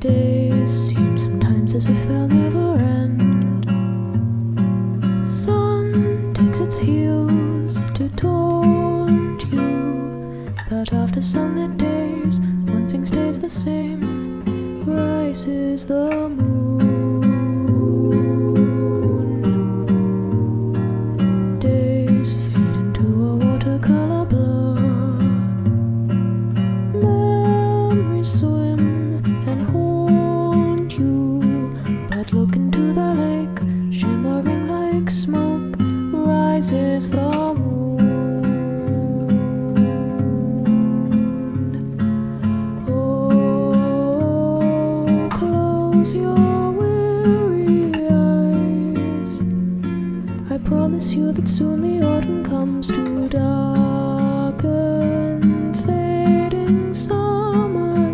Days seem sometimes as if they'll never end. Sun takes its heels to taunt you, but after sunlit days, one thing stays the same: rises the moon. Days fade into a watercolor blur. Memories swim and haunt you, but look into the lake, shimmering like smoke, rises the moon. Oh, close your weary eyes. I promise you that soon the autumn comes to die.